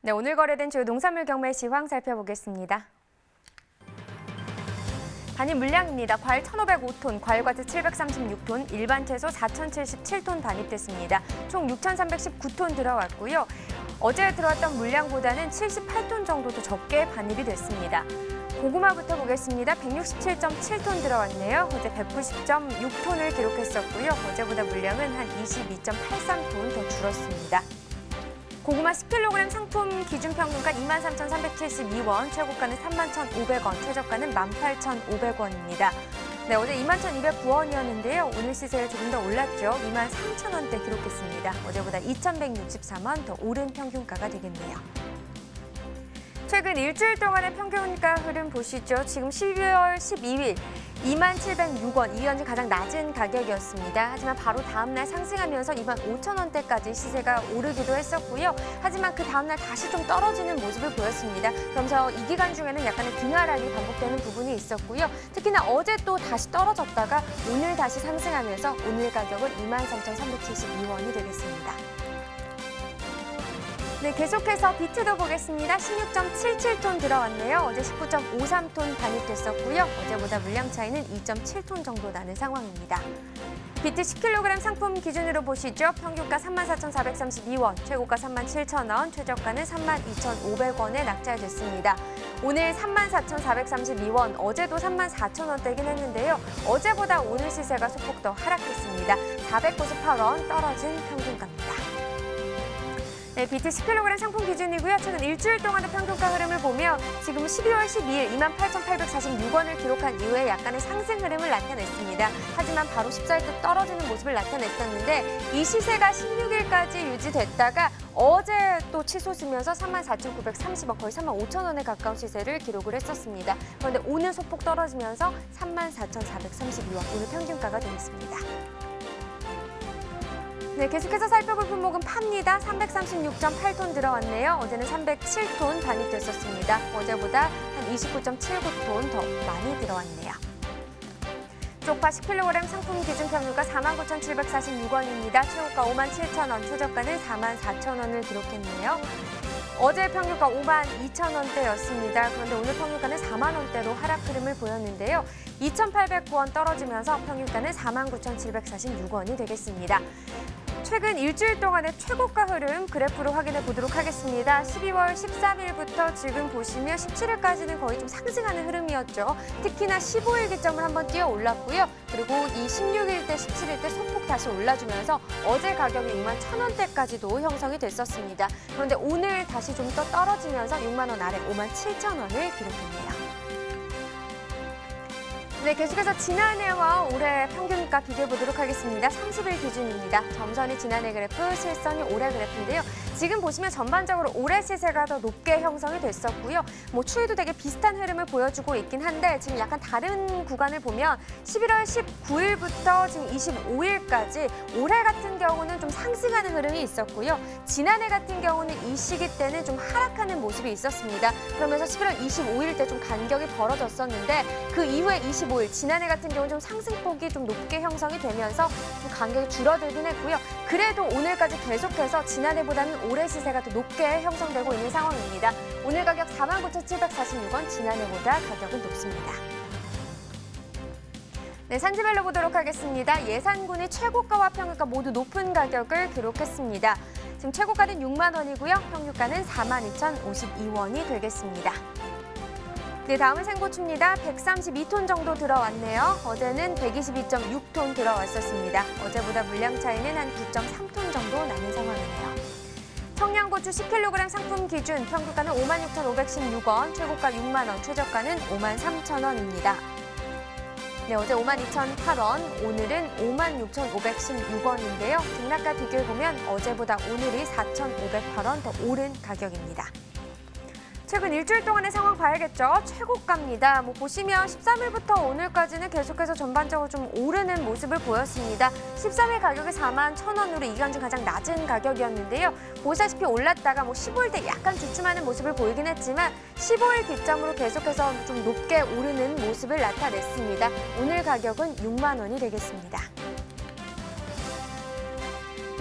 네, 오늘 거래된 주요 농산물 경매 시황 살펴보겠습니다. 단위 물량입니다. 과일 1,505톤, 과일과즙 736톤, 일반 채소 4,077톤 반입됐습니다. 총 6,319톤 들어왔고요. 어제 들어왔던 물량보다는 78톤 정도 더 적게 반입이 됐습니다. 고구마부터 보겠습니다. 167.7톤 들어왔네요. 어제 190.6톤을 기록했었고요. 어제보다 물량은 한 22.83톤 더 줄었습니다. 고구마 10kg 상품 기준 평균가 23,372원, 최고가는 31,500원, 최저가는 18,500원입니다. 네, 어제 21,209원이었는데요. 오늘 시세를 조금 더 올랐죠. 23,000원대 기록했습니다. 어제보다 2,163원 더 오른 평균가가 되겠네요. 최근 일주일 동안의 평균가 흐름 보시죠. 지금 12월 12일 2706원, 이 현재 가장 낮은 가격이었습니다. 하지만 바로 다음 날 상승하면서 25,000원대까지 시세가 오르기도 했었고요. 하지만 그 다음 날 다시 좀 떨어지는 모습을 보였습니다. 그러면서 이 기간 중에는 약간의 등하락이 반복되는 부분이 있었고요. 특히나 어제 또 다시 떨어졌다가 오늘 다시 상승하면서 오늘 가격은 23,372원이 되겠습니다. 네, 계속해서 비트도 보겠습니다. 16.77톤 들어왔네요. 어제 19.53톤 반입됐었고요. 어제보다 물량 차이는 2.7톤 정도 나는 상황입니다. 비트 10kg 상품 기준으로 보시죠. 평균가 34,432원, 최고가 37,000원, 최저가는 32,500원에 낙찰됐습니다. 오늘 34,432원, 어제도 34,000원대긴 했는데요. 어제보다 오늘 시세가 소폭 더 하락했습니다. 498원 떨어진 평균가입니다. 네, 비트 10kg 상품 기준이고요. 최근 일주일 동안의 평균가 흐름을 보면 지금 12월 12일 28,846원을 기록한 이후에 약간의 상승 흐름을 나타냈습니다. 하지만 바로 14일 때 떨어지는 모습을 나타냈었는데 이 시세가 16일까지 유지됐다가 어제 또 치솟으면서 34,930원, 거의 35,000원에 가까운 시세를 기록을 했었습니다. 그런데 오늘 소폭 떨어지면서 34,432원, 오늘 평균가가 되겠습니다. 네, 계속해서 살펴볼 품목은 파입니다. 336.8톤 들어왔네요. 어제는 307톤 반입됐었습니다. 어제보다 한 29.79톤 더 많이 들어왔네요. 쪽파 10kg 상품 기준 평균가 49,746원입니다. 최고가 57,000원, 최저가는 44,000원을 기록했네요. 어제 평균가 52,000원대였습니다. 그런데 오늘 평균가는 4만 원대로 하락 흐름을 보였는데요. 2,809원 떨어지면서 평균가는 49,746원이 되겠습니다. 최근 일주일 동안의 최고가 흐름 그래프로 확인해 보도록 하겠습니다. 12월 13일부터 지금 보시면 17일까지는 거의 좀 상승하는 흐름이었죠. 특히나 15일 기점을 한번 뛰어 올랐고요. 그리고 이 16일 때, 17일 때 소폭 다시 올라주면서 어제 가격이 6만 1,000원대까지도 형성이 됐었습니다. 그런데 오늘 다시 좀 더 떨어지면서 6만 원 아래 5만 7,000원을 기록했네요. 네, 계속해서 지난해와 올해 평균가 비교해 보도록 하겠습니다. 30일 기준입니다. 점선이 지난해 그래프, 실선이 올해 그래프인데요. 지금 보시면 전반적으로 올해 시세가 더 높게 형성이 됐었고요. 추이도 되게 비슷한 흐름을 보여주고 있긴 한데 지금 약간 다른 구간을 보면 11월 19일부터 지금 25일까지 올해 같은 경우는 좀 상승하는 흐름이 있었고요. 지난해 같은 경우는 이 시기 때는 좀 하락하는 모습이 있었습니다. 그러면서 11월 25일 때 좀 간격이 벌어졌었는데 그 이후에 25일, 지난해 같은 경우는 좀 상승폭이 좀 높게 형성이 되면서 좀 간격이 줄어들긴 했고요. 그래도 오늘까지 계속해서 지난해보다는 올해 시세가 더 높게 형성되고 있는 상황입니다. 오늘 가격 49,746원, 지난해보다 가격은 높습니다. 네, 산지별로 보도록 하겠습니다. 예산군이 최고가와 평균가 모두 높은 가격을 기록했습니다. 지금 최고가는 6만 원이고요. 평균가는 42,052원이 되겠습니다. 네, 다음은 생고추입니다. 132톤 정도 들어왔네요. 어제는 122.6톤 들어왔었습니다. 어제보다 물량 차이는 한 9.3톤 정도 나는 상황이네요. 청양고추 10kg 상품 기준 평균가는 56,516원, 최고가 6만 원, 최저가는 53,000원입니다. 네, 어제 52,008원, 오늘은 56,516원인데요. 등락과 비교해보면 어제보다 오늘이 4,508원 더 오른 가격입니다. 최근 일주일 동안의 상황 봐야겠죠. 최고가입니다. 보시면 13일부터 오늘까지는 계속해서 전반적으로 좀 오르는 모습을 보였습니다. 13일 가격이 4만 1,000원으로 이 기간 중 가장 낮은 가격이었는데요. 보시다시피 올랐다가 15일 때 약간 주춤하는 모습을 보이긴 했지만 15일 기점으로 계속해서 좀 높게 오르는 모습을 나타냈습니다. 오늘 가격은 6만 원이 되겠습니다.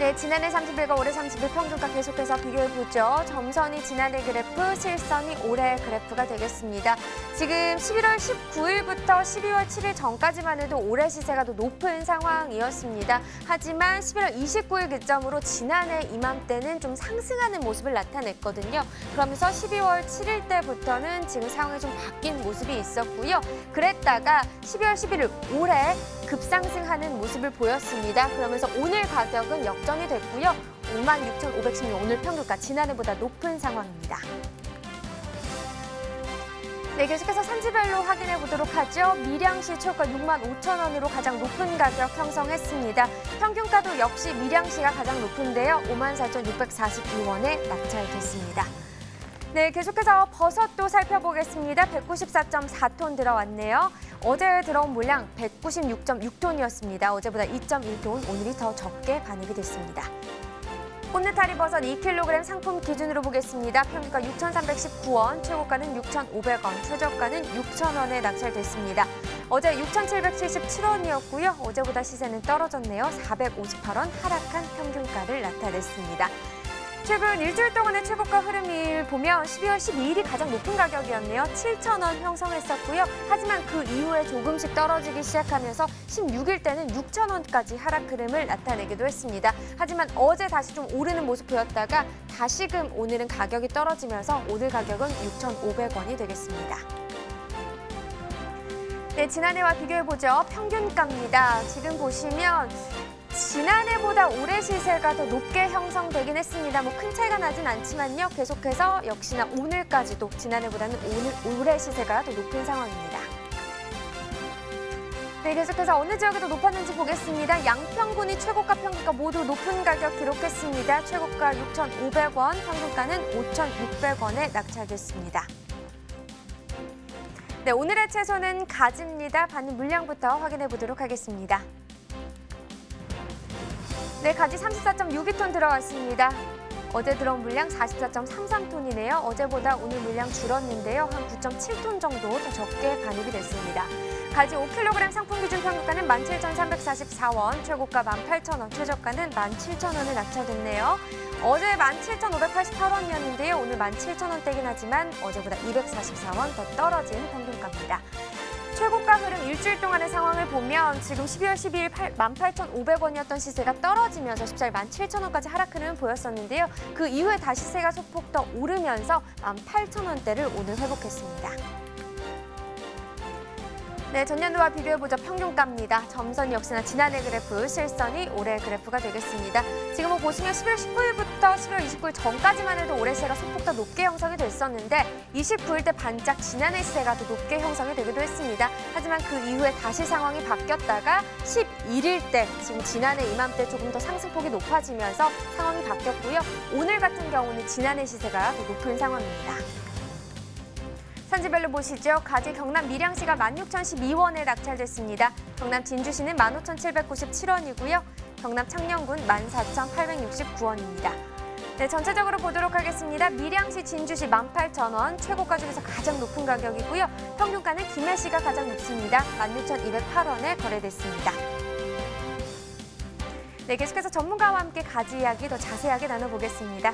네, 지난해 30일과 올해 30일 평균가 계속해서 비교해보죠. 점선이 지난해 그래프, 실선이 올해 그래프가 되겠습니다. 지금 11월 19일부터 12월 7일 전까지만 해도 올해 시세가 더 높은 상황이었습니다. 하지만 11월 29일 기점으로 지난해 이맘때는 좀 상승하는 모습을 나타냈거든요. 그러면서 12월 7일 때부터는 지금 상황이 좀 바뀐 모습이 있었고요. 그랬다가 12월 11일 올해 급상승하는 모습을 보였습니다. 그러면서 오늘 가격은 역전이 됐고요. 56,516 오늘 평균가 지난해보다 높은 상황입니다. 네, 계속해서 산지별로 확인해 보도록 하죠. 밀양시 최고가 65,000원으로 가장 높은 가격 형성했습니다. 평균가도 역시 밀양시가 가장 높은데요. 54,642원에 낙찰됐습니다. 네, 계속해서 버섯도 살펴보겠습니다. 194.4톤 들어왔네요. 어제 들어온 물량 196.6톤이었습니다. 어제보다 2.1톤, 오늘이 더 적게 반입이 됐습니다. 꽃느타리 버섯 2kg 상품 기준으로 보겠습니다. 평균가 6,319원, 최고가는 6,500원, 최저가는 6,000원에 낙찰됐습니다. 어제 6,777원이었고요. 어제보다 시세는 떨어졌네요. 458원 하락한 평균가를 나타냈습니다. 최근 일주일 동안의 최고가 흐름을 보면 12월 12일이 가장 높은 가격이었네요. 7,000원 형성했었고요. 하지만 그 이후에 조금씩 떨어지기 시작하면서 16일 때는 6,000원까지 하락 흐름을 나타내기도 했습니다. 하지만 어제 다시 좀 오르는 모습 보였다가 다시금 오늘은 가격이 떨어지면서 오늘 가격은 6,500원이 되겠습니다. 네, 지난해와 비교해보죠. 평균가입니다. 지금 보시면 지난해보다 올해 시세가 더 높게 형성되긴 했습니다. 뭐 큰 차이가 나진 않지만요. 계속해서 역시나 오늘까지도 지난해보다는 올해 시세가 더 높은 상황입니다. 네, 계속해서 어느 지역이 더 높았는지 보겠습니다. 양평군이 최고가, 평균가 모두 높은 가격 기록했습니다. 최고가 6,500원, 평균가는 5,600원에 낙찰됐습니다. 네, 오늘의 채소는 가지입니다. 반입 물량부터 확인해 보도록 하겠습니다. 네, 가지 34.62톤 들어왔습니다. 어제 들어온 물량 44.33톤이네요. 어제보다 오늘 물량 줄었는데요. 한 9.7톤 정도 더 적게 반입이 됐습니다. 가지 5kg 상품 기준 평균가는 17,344원, 최고가 18,000원, 최저가는 17,000원에 낙찰됐네요. 어제 17,588원이었는데요. 오늘 17,000원대긴 하지만 어제보다 244원 더 떨어진 평균가입니다. 최고가 흐름 일주일 동안의 상황을 보면 지금 12월 12일 18,500원이었던 시세가 떨어지면서 쉽사리 17,000원까지 하락 흐름을 보였었는데요. 그 이후에 다시 시세가 소폭 더 오르면서 18,000원대를 오늘 회복했습니다. 네, 전년도와 비교해보죠. 평균가입니다. 점선이 역시나 지난해 그래프, 실선이 올해 그래프가 되겠습니다. 지금 보시면 11월 19일부터 11월 29일 전까지만 해도 올해 시세가 소폭 더 높게 형성이 됐었는데 29일 때 반짝 지난해 시세가 더 높게 형성이 되기도 했습니다. 하지만 그 이후에 다시 상황이 바뀌었다가 11일 때 지금 지난해 이맘때 조금 더 상승폭이 높아지면서 상황이 바뀌었고요. 오늘 같은 경우는 지난해 시세가 더 높은 상황입니다. 산지별로 보시죠. 가지 경남 밀양시가 16,012원에 낙찰됐습니다. 경남 진주시는 15,797원이고요. 경남 창녕군 14,869원입니다. 네, 전체적으로 보도록 하겠습니다. 밀양시, 진주시 18,000원, 최고가 중에서 가장 높은 가격이고요. 평균가는 김해시가 가장 높습니다. 16,208원에 거래됐습니다. 네, 계속해서 전문가와 함께 가지 이야기 더 자세하게 나눠보겠습니다.